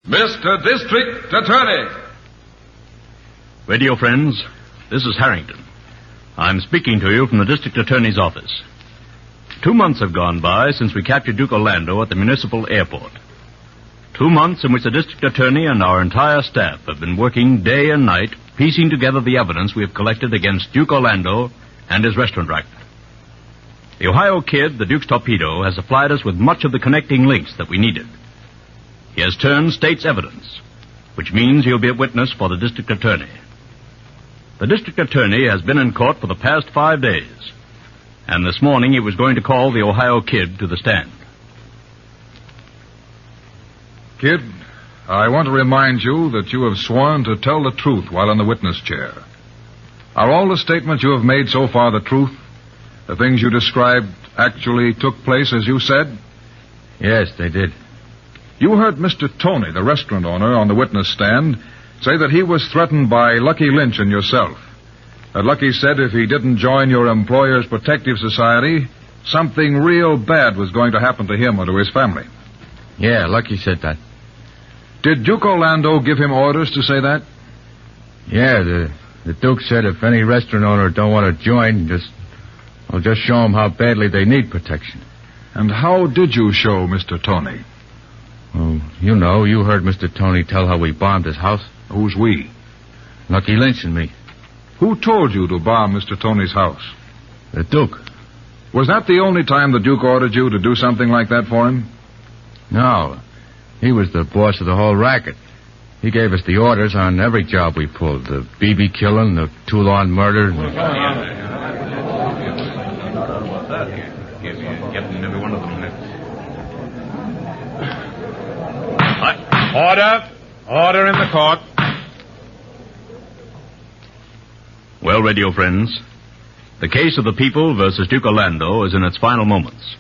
Mr. District Attorney. Radio friends, this is Harrington. I'm speaking to you from the District Attorney's office. 2 months have gone by since we captured Duke Orlando at the municipal airport. 2 months in which the District Attorney and our entire staff have been working day and night, piecing together the evidence we have collected against Duke Orlando and his restaurant racket. The Ohio Kid, the Duke's torpedo, has supplied us with much of the connecting links that we needed. He has turned state's evidence, which means he'll be a witness for the District Attorney. The District Attorney has been in court for the past 5 days, and this morning he was going to call the Ohio Kid to the stand. Kid, I want to remind you that you have sworn to tell the truth while in the witness chair. Are all the statements you have made so far the truth? The things you described actually took place as you said? Yes, they did. You heard Mr. Tony, the restaurant owner, on the witness stand, say that he was threatened by Lucky Lynch and yourself. That Lucky said if he didn't join your employer's protective society, something real bad was going to happen to him or to his family. Yeah, Lucky said that. Did Duke Orlando give him orders to say that? Yeah, the Duke said if any restaurant owner don't want to join, just show them how badly they need protection. And how did you show Mr. Tony? Oh, you heard Mr. Tony tell how we bombed his house. Who's we? Lucky Lynch and me. Who told you to bomb Mr. Tony's house? The Duke. Was that the only time the Duke ordered you to do something like that for him? No. He was the boss of the whole racket. He gave us the orders on every job we pulled. The BB killing, the Toulon murder. Every one of them. Order in the court. Well, radio friends, the case of the people versus Duke Orlando is in its final moments.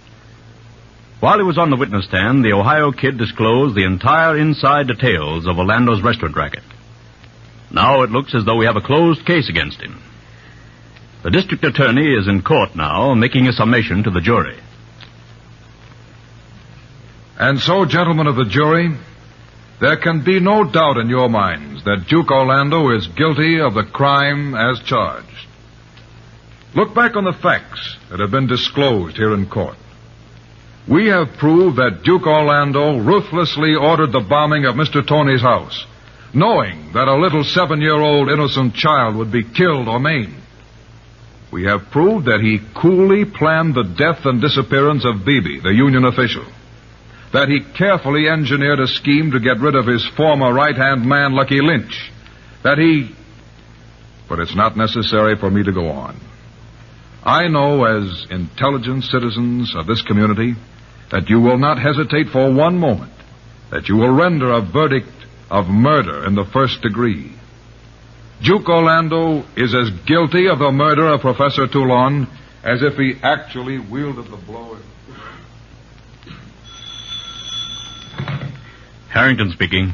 While he was on the witness stand, the Ohio Kid disclosed the entire inside details of Orlando's restaurant racket. Now it looks as though we have a closed case against him. The district attorney is in court now, making a summation to the jury. And so, gentlemen of the jury, there can be no doubt in your minds that Duke Orlando is guilty of the crime as charged. Look back on the facts that have been disclosed here in court. We have proved that Duke Orlando ruthlessly ordered the bombing of Mr. Tony's house, knowing that a little 7-year-old innocent child would be killed or maimed. We have proved that he coolly planned the death and disappearance of Beebe, the union official. That he carefully engineered a scheme to get rid of his former right-hand man, Lucky Lynch. But it's not necessary for me to go on. I know, as intelligent citizens of this community, that you will not hesitate for one moment, that you will render a verdict of murder in the first degree. Duke Orlando is as guilty of the murder of Professor Toulon as if he actually wielded the blow. Harrington speaking.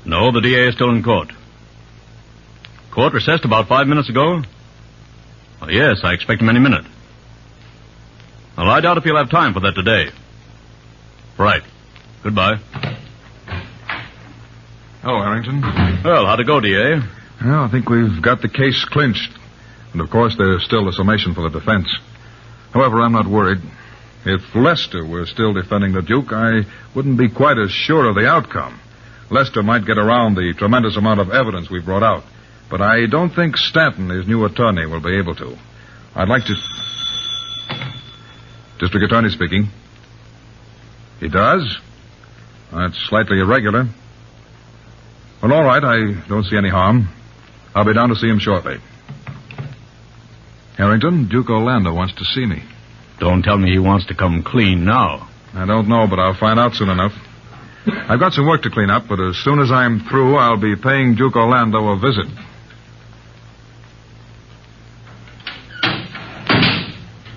No, the DA is still in court. Court recessed about 5 minutes ago? Oh, yes, I expect him any minute. Well, I doubt if he'll have time for that today. Right. Goodbye. Hello, Harrington. Well, how'd it go, DA? Well, I think we've got the case clinched. And, of course, there's still a summation for the defense. However, I'm not worried. If Lester were still defending the Duke, I wouldn't be quite as sure of the outcome. Lester might get around the tremendous amount of evidence we brought out. But I don't think Stanton, his new attorney, will be able to. I'd like to... District Attorney speaking. He does? That's slightly irregular. Well, all right, I don't see any harm. I'll be down to see him shortly. Harrington, Duke Orlando wants to see me. Don't tell me he wants to come clean now. I don't know, but I'll find out soon enough. I've got some work to clean up, but as soon as I'm through, I'll be paying Duke Orlando a visit.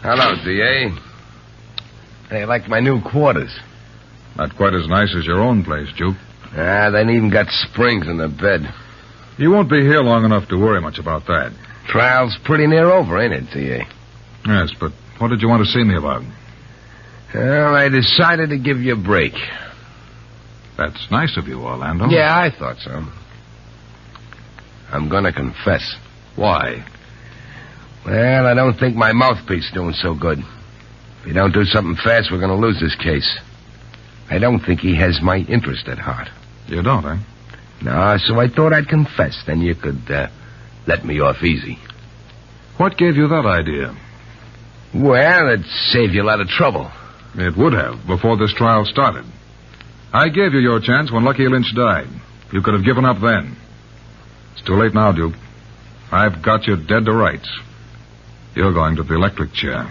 Hello, D.A. Hey, like my new quarters. Not quite as nice as your own place, Duke. They even got springs in the bed. You won't be here long enough to worry much about that. Trial's pretty near over, ain't it, D.A.? Yes, but what did you want to see me about? Well, I decided to give you a break. That's nice of you, Orlando. Yeah, I thought so. I'm gonna confess. Why? Well, I don't think my mouthpiece doing so good. If you don't do something fast, we're gonna lose this case. I don't think he has my interest at heart. You don't, eh? No, so I thought I'd confess. Then you could, let me off easy. What gave you that idea? Well, it'd save you a lot of trouble. It would have, before this trial started. I gave you your chance when Lucky Lynch died. You could have given up then. It's too late now, Duke. I've got you dead to rights. You're going to the electric chair.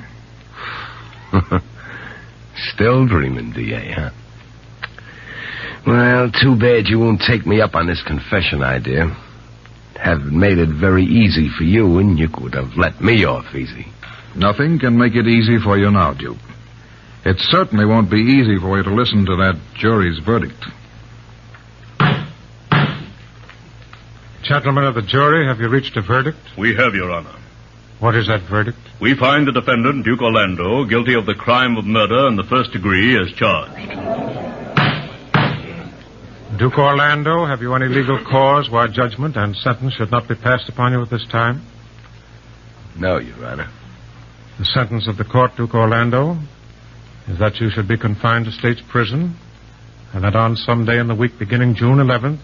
Still dreaming, D.A., huh? Well, too bad you won't take me up on this confession idea. Have made it very easy for you, and you could have let me off easy. Nothing can make it easy for you now, Duke. It certainly won't be easy for you to listen to that jury's verdict. Gentlemen of the jury, have you reached a verdict? We have, Your Honor. What is that verdict? We find the defendant, Duke Orlando, guilty of the crime of murder in the first degree as charged. Duke Orlando, have you any legal cause why judgment and sentence should not be passed upon you at this time? No, Your Honor. The sentence of the court, Duke Orlando, is that you should be confined to state's prison, and that on some day in the week beginning June 11th,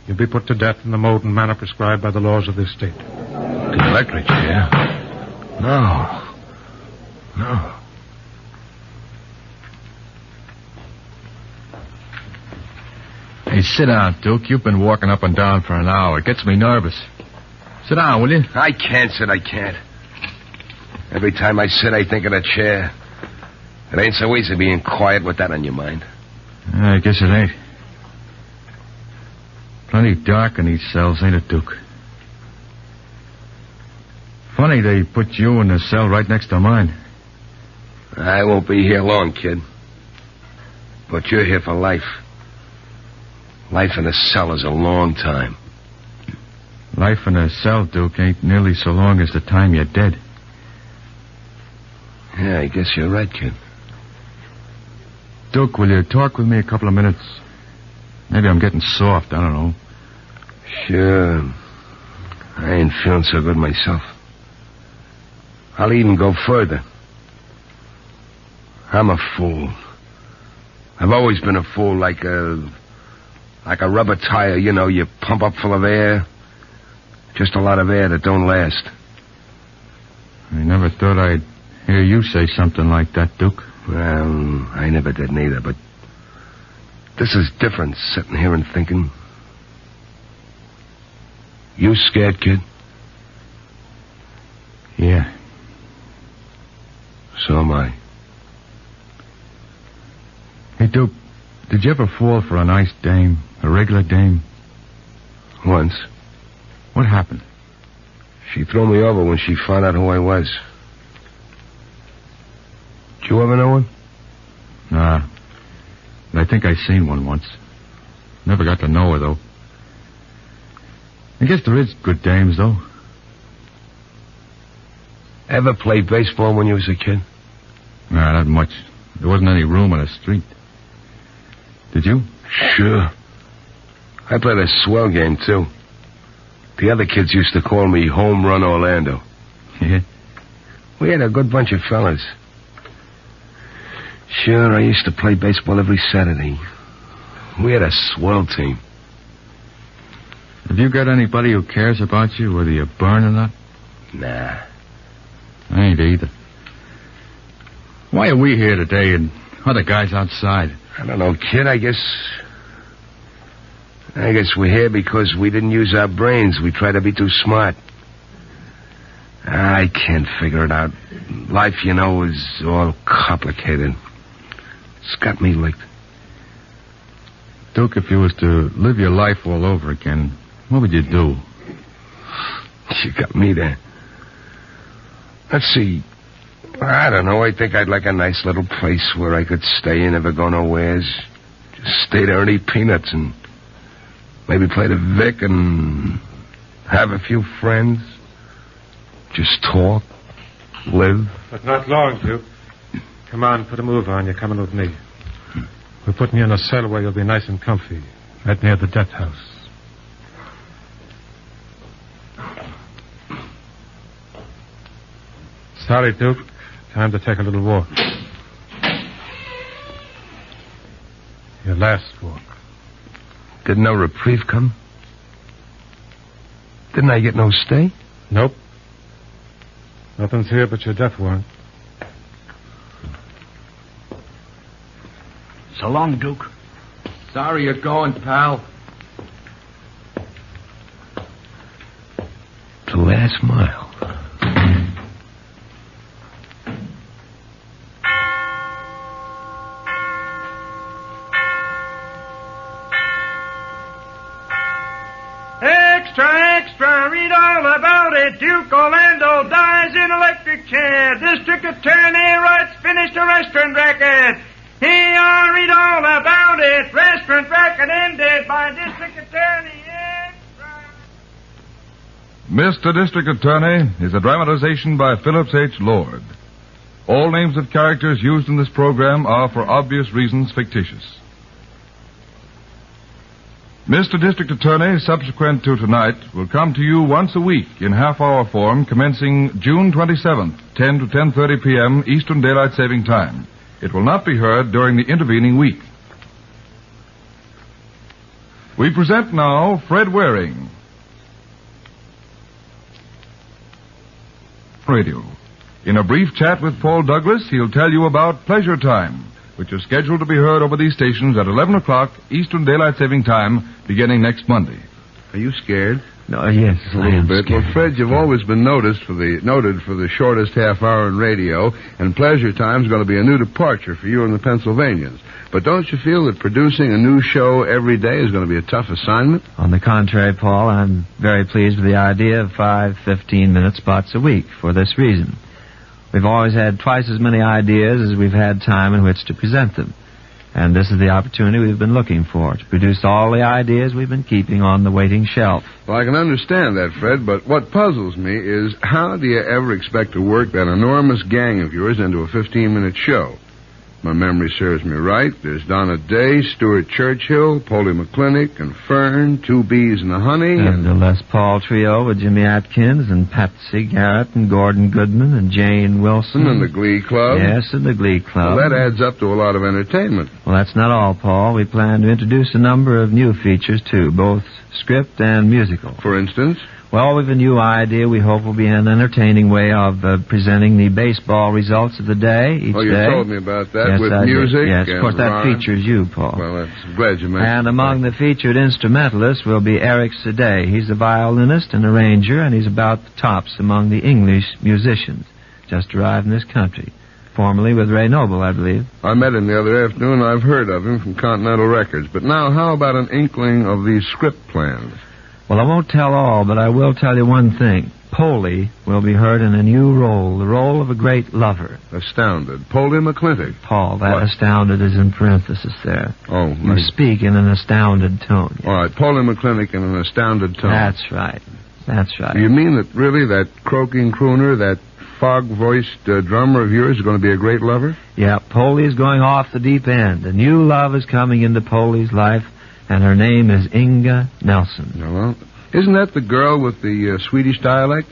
you'll be put to death in the mode and manner prescribed by the laws of this state. The electric chair? No. Hey, sit down, Duke. You've been walking up and down for an hour. It gets me nervous. Sit down, will you? I can't sit, I can't. Every time I sit, I think of the chair. It ain't so easy being quiet with that on your mind. I guess it ain't. Plenty dark in these cells, ain't it, Duke? Funny they put you in the cell right next to mine. I won't be here long, kid. But you're here for life. Life in a cell is a long time. Life in a cell, Duke, ain't nearly so long as the time you're dead. Yeah, I guess you're right, kid. Duke, will you talk with me a couple of minutes? Maybe I'm getting soft, I don't know. Sure. I ain't feeling so good myself. I'll even go further. I'm a fool. I've always been a fool, like a rubber tire, you know, you pump up full of air. Just a lot of air that don't last. I never thought I'd hear you say something like that, Duke. Well, I never did neither, but this is different, sitting here and thinking. You scared, kid? Yeah. So am I. Hey, Duke, did you ever fall for a nice dame? A regular dame? Once. What happened? She threw me over when she found out who I was. Did you ever know one? Nah. But I think I seen one once. Never got to know her, though. I guess there is good dames, though. Ever play baseball when you was a kid? Nah, not much. There wasn't any room on the street. Did you? Sure. I played a swell game, too. The other kids used to call me Home Run Orlando. Yeah? We had a good bunch of fellas. Sure, I used to play baseball every Saturday. We had a swell team. Have you got anybody who cares about you, whether you burn or not? Nah. I ain't either. Why are we here today and other guys outside? I don't know, kid. I guess we're here because we didn't use our brains. We tried to be too smart. I can't figure it out. Life, you know, is all complicated. It's got me licked. Duke, if you was to live your life all over again, what would you do? You got me there. Let's see. I don't know. I think I'd like a nice little place where I could stay and never go nowheres. Just stay there and eat peanuts and maybe play the Vic and have a few friends. Just talk. Live. But not long, Duke. Come on, put a move on. You're coming with me. We're putting you in a cell where you'll be nice and comfy, right near the death house. Sorry, Duke. Time to take a little walk. Your last walk. Did no reprieve come? Didn't I get no stay? Nope. Nothing's here but your death warrant. So long, Duke. Sorry you're going, pal. The last mile. Extra, read all about it. Duke Orlando dies in electric chair. District Attorney writes finished a restaurant racket. Here, read all about it. Restaurant racket ended by District Attorney. Extra. Mr. District Attorney is a dramatization by Phillips H. Lord. All names of characters used in this program are, for obvious reasons, fictitious. Mr. District Attorney, subsequent to tonight, will come to you once a week in half-hour form commencing June 27th, 10 to 10:30 p.m. Eastern Daylight Saving Time. It will not be heard during the intervening week. We present now Fred Waring. Radio. In a brief chat with Paul Douglas, he'll tell you about Pleasure Time, which is scheduled to be heard over these stations at 11 o'clock Eastern Daylight Saving Time, beginning next Monday. Are you scared? No, yes, A little bit. Well, Fred, you've always been noted for the shortest half hour in radio, and Pleasure Time's going to be a new departure for you and the Pennsylvanians. But don't you feel that producing a new show every day is going to be a tough assignment? On the contrary, Paul, I'm very pleased with the idea of 5 15-minute spots a week for this reason. We've always had twice as many ideas as we've had time in which to present them. And this is the opportunity we've been looking for, to produce all the ideas we've been keeping on the waiting shelf. Well, I can understand that, Fred, but what puzzles me is how do you ever expect to work that enormous gang of yours into a 15-minute show? My memory serves me right. There's Donna Day, Stuart Churchill, Polly McClintock, and Fern, Two Bees and a Honey, And the Les Paul trio with Jimmy Atkins and Patsy Garrett and Gordon Goodman and Jane Wilson. and the Glee Club. Yes, and the Glee Club. Well, that adds up to a lot of entertainment. Well, that's not all, Paul. We plan to introduce a number of new features, too, both script and musical. For instance? Well, we've a new idea we hope will be an entertaining way of presenting the baseball results of the day each Oh, you day. told me about that Yes, with I did. music. Yes, and of course, that rhyme. features you, Paul. Well, I'm glad you mentioned And among the featured instrumentalists will be Eric Sade. He's a violinist and arranger, and he's about the tops among the English musicians. Just arrived in this country. Formerly with Ray Noble, I believe. I met him the other afternoon. I've heard of him from Continental Records. But now, how about an inkling of these script plans? Well, I won't tell all, but I will tell you one thing. Polly will be heard in a new role, the role of a great lover. Astounded. Polly McClintock. Paul, that What? astounded is in parenthesis there. Oh, You speak in an astounded tone. all right. Polly McClintock in an astounded tone. That's right. That's right. Do you mean that really that croaking crooner, that fog-voiced drummer of yours is going to be a great lover? Yeah, Polly's going off the deep end. A new love is coming into Polly's life, and her name is Inga Nelson. Well, isn't that the girl with the Swedish dialect?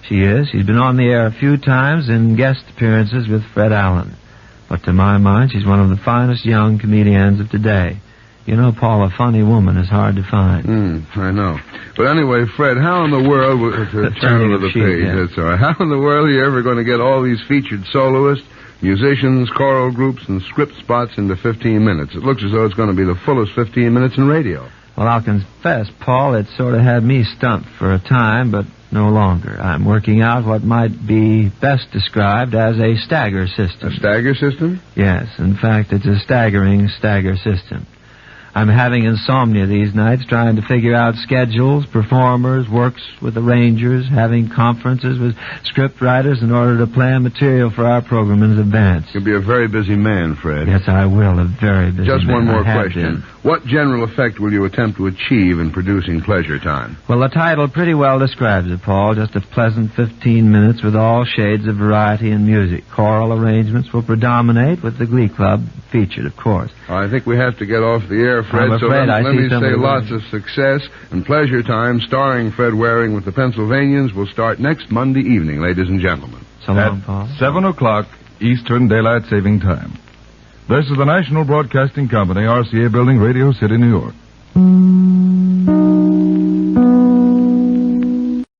She is. She's been on the air a few times in guest appearances with Fred Allen. But to my mind, she's one of the finest young comedians of today. You know, Paul, a funny woman is hard to find. I know. But anyway, Fred, how in the world... turn turning over of the sheet, page, yeah. that's all right. How in the world are you ever going to get all these featured soloists, musicians, choral groups, and script spots into 15 minutes? It looks as though it's going to be the fullest 15 minutes in radio. Well, I'll confess, Paul, it sort of had me stumped for a time, but no longer. I'm working out what might be best described as a stagger system. A stagger system? Yes, in fact, it's a staggering stagger system. I'm having insomnia these nights, trying to figure out schedules, performers, works with arrangers, having conferences with script writers in order to plan material for our program in advance. You'll be a very busy man, Fred. Yes, I will. A very busy Just man. one more I have question. been. What general effect will you attempt to achieve in producing Pleasure Time? Well, the title pretty well describes it, Paul. Just a pleasant 15 minutes with all shades of variety and music. Choral arrangements will predominate, with the Glee Club featured, of course. I think we have to get off the air, Fred. I'm afraid so I let see me some say of the- lots of success. And Pleasure Time, starring Fred Waring with the Pennsylvanians, will start next Monday evening, ladies and gentlemen. So long, Paul. 7 o'clock Eastern Daylight Saving Time. This is the National Broadcasting Company, RCA Building, Radio City, New York.